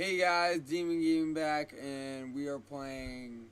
Hey guys, Demon Gaming back, and we are playing.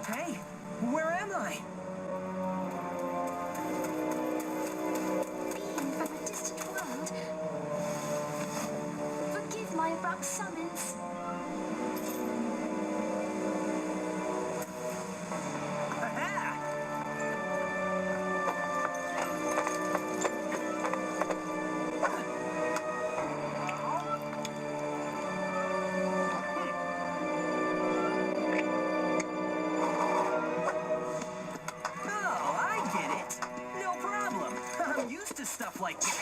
Hey, where am I? Being from a distant world. Forgive my abrupt summons. Aha! Oh, I get it. No problem. I'm used to stuff like this.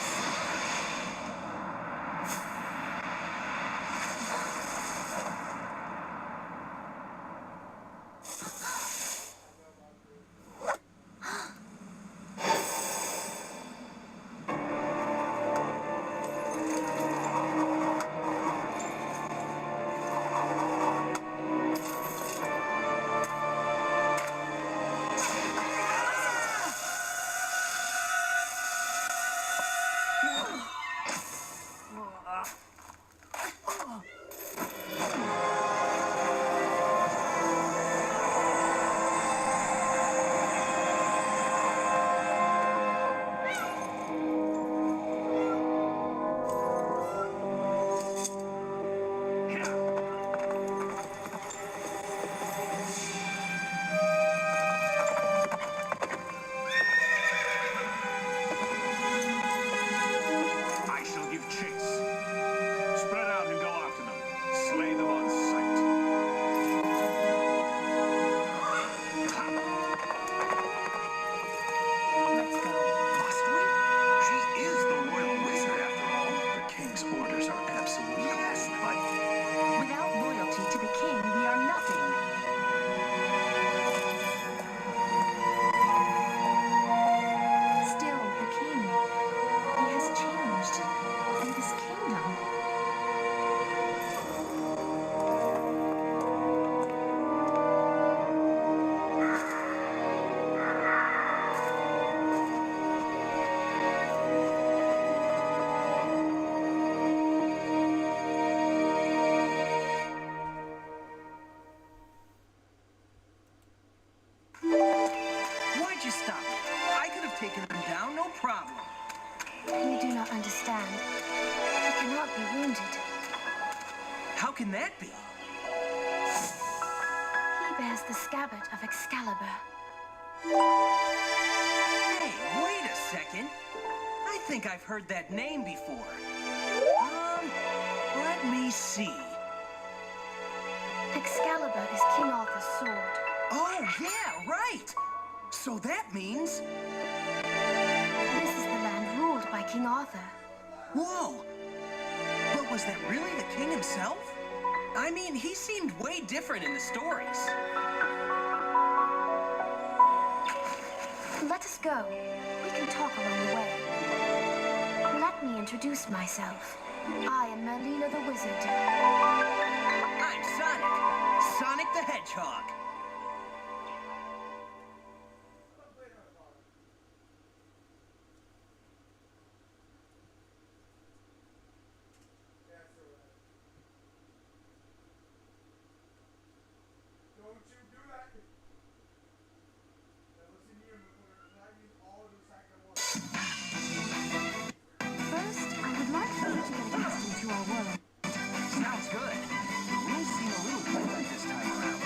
stop it. I could have taken him down, no problem. You do not understand. He cannot be wounded. How can that be? He bears the scabbard of Excalibur. Hey, wait a second. I think I've heard that name before. Let me see. Excalibur is King Arthur's sword. Oh, yeah, right. So that means... This is the land ruled by King Arthur. Whoa! But was that really the king himself? I mean, he seemed way different in the stories. Let us go. We can talk along the way. Let me introduce myself. I am Merlina the Wizard. I'm Sonic. Sonic the Hedgehog. First, I would like for you to get accustomed to our world. Sounds good. May seem a little different this time around.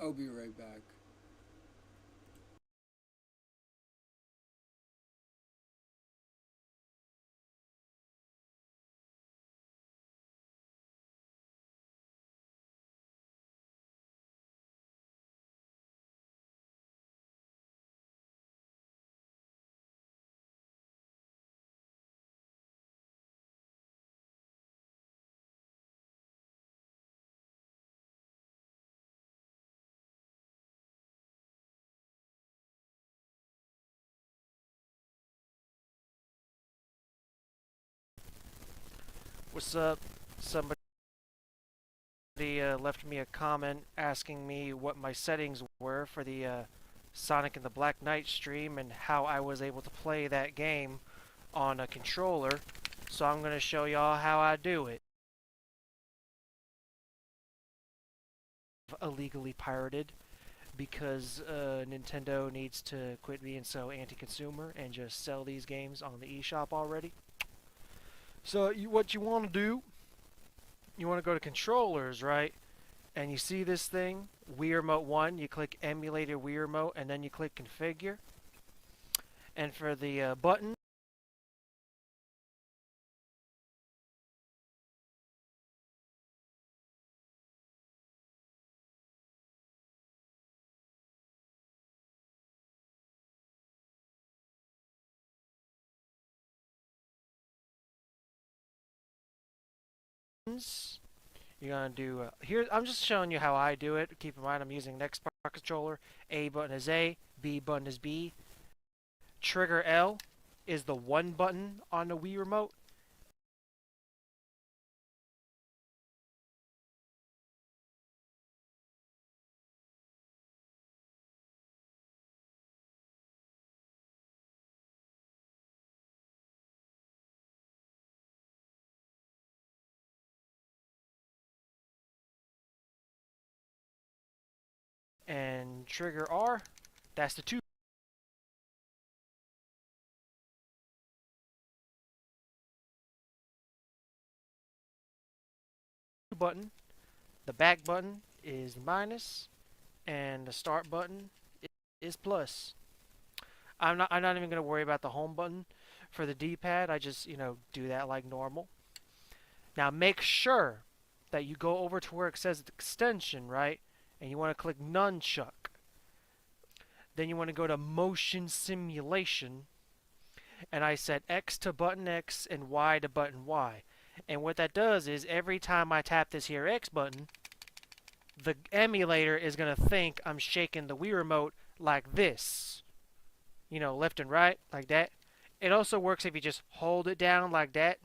I'll be right back. What's up? Somebody left me a comment asking me what my settings were for the Sonic and the Black Knight stream and how I was able to play that game on a controller. So I'm going to show y'all how I do it. Illegally pirated because Nintendo needs to quit being so anti-consumer and just sell these games on the eShop already. So what you want to do, you want to go to controllers, right? And you see this thing, Wii Remote 1, you click Emulator Wii Remote, and then you click Configure. And for the buttons, you're going to do, here, I'm just showing you how I do it. Keep in mind I'm using an Xbox controller. A button is A, B button is B. Trigger L is the 1 button on the Wii Remote. And trigger R, that's the 2 button. The back button is minus, and the start button is plus. I'm not even going to worry about the home button for the D-pad. I just, do that like normal. Now make sure that you go over to where it says extension, right? And you want to click Nunchuck. Then you want to go to Motion Simulation. and I set X to button X and Y to button Y. And what that does is every time I tap this here X button, the emulator is going to think I'm shaking the Wii Remote like this. You know, left and right, like that. It also works if you just hold it down like that.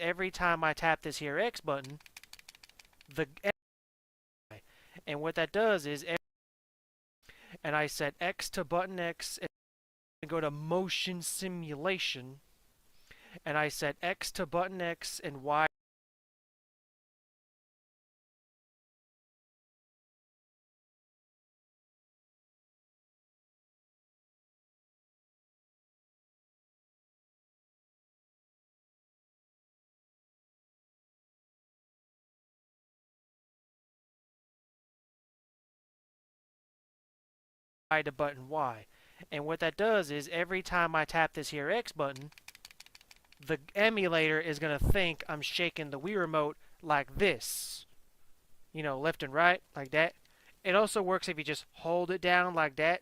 Every time I tap this here X button, the and what that does is and I set X to button X and go to motion simulation, and I set X to button X and Y to button Y. And what that does is every time I tap this here X button, the emulator is going to think I'm shaking the Wii Remote like this. You know, left and right, like that. It also works if you just hold it down like that.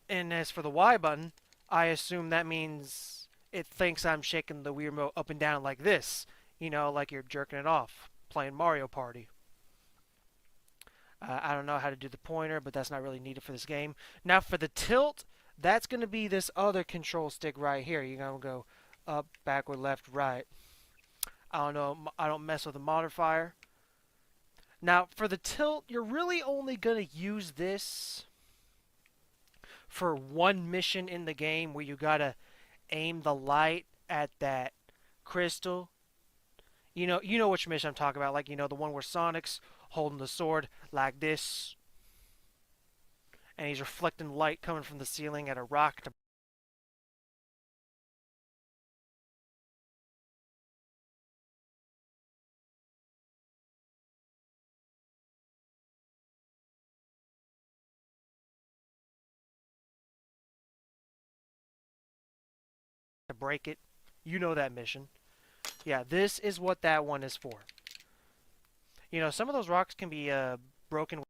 And as for the Y button, I assume that means it thinks I'm shaking the Wii Remote up and down like this. You know, like you're jerking it off, playing Mario Party. I don't know how to do the pointer, but that's not really needed for this game. Now for the tilt, that's going to be this other control stick right here. You're going to go up, backward, left, right. I don't know. I don't mess with the modifier. Now for the tilt, you're really only going to use this for one mission in the game where you got to aim the light at that crystal. You know which mission I'm talking about. Like, the one where Sonic's holding the sword like this, and he's reflecting light coming from the ceiling at a rock to break it. You know that mission. Yeah, this is what that one is for. Some of those rocks can be broken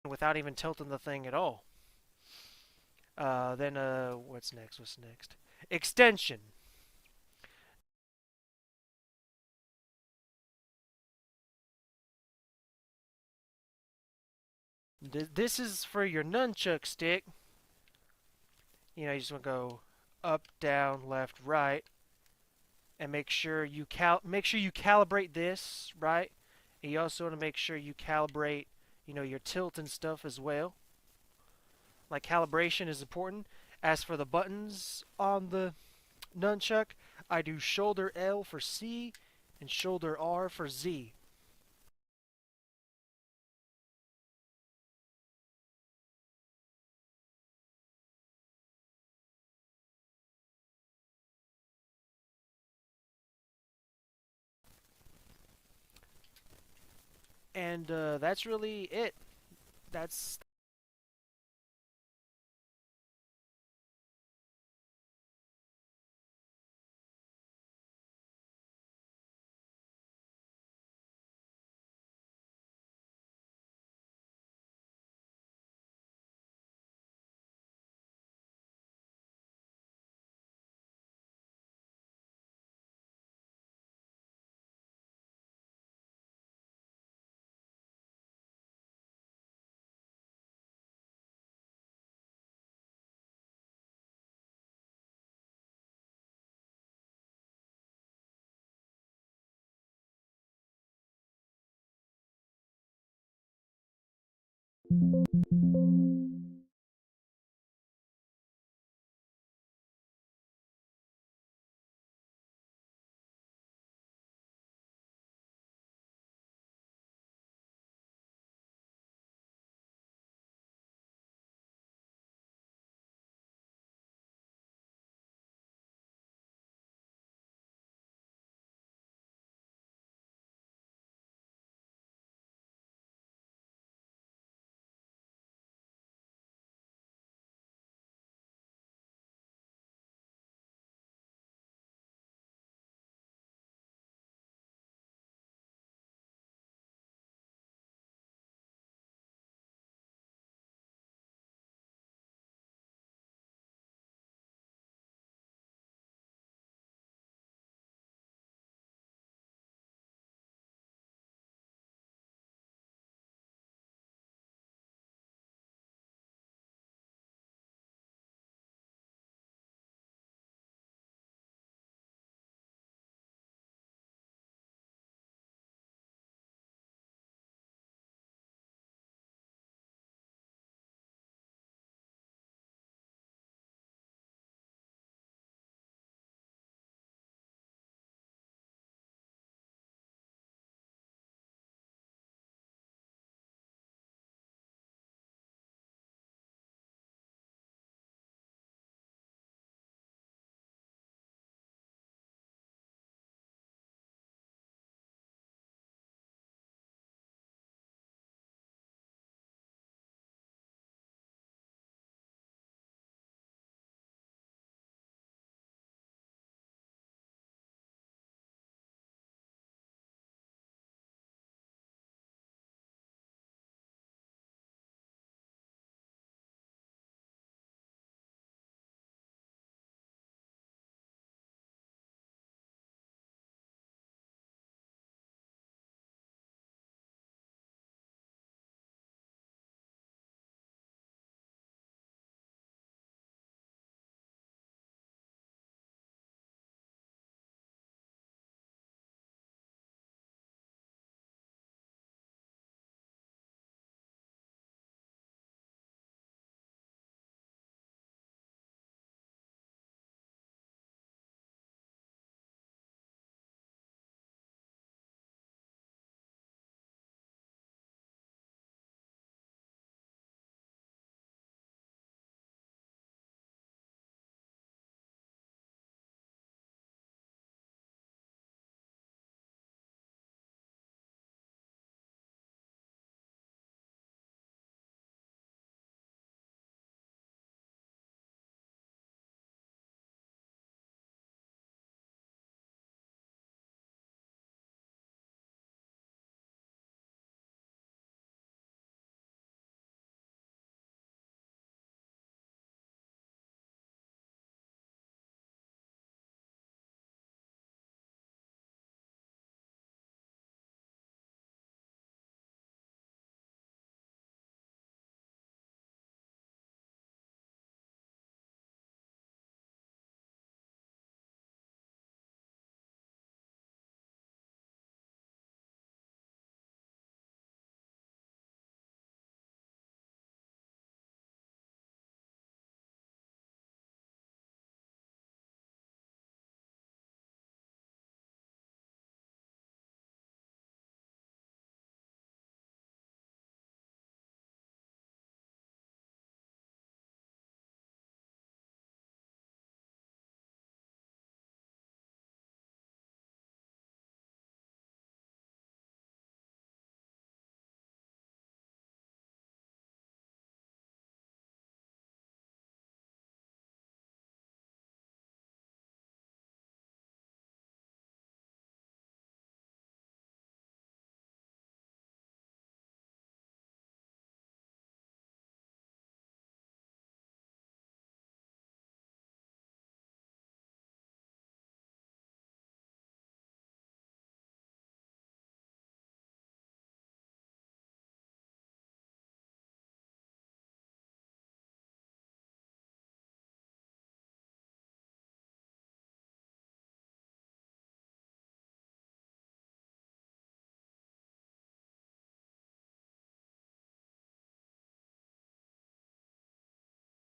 without even tilting the thing at all. Then, what's next? What's next? Extension. This is for your nunchuck stick. You just want to go up, down, left, right, and make sure you calibrate this right. And you also want to make sure you calibrate, your tilt and stuff as well. Like, calibration is important. As for the buttons on the nunchuck, I do shoulder L for C and shoulder R for Z. And that's really it. That's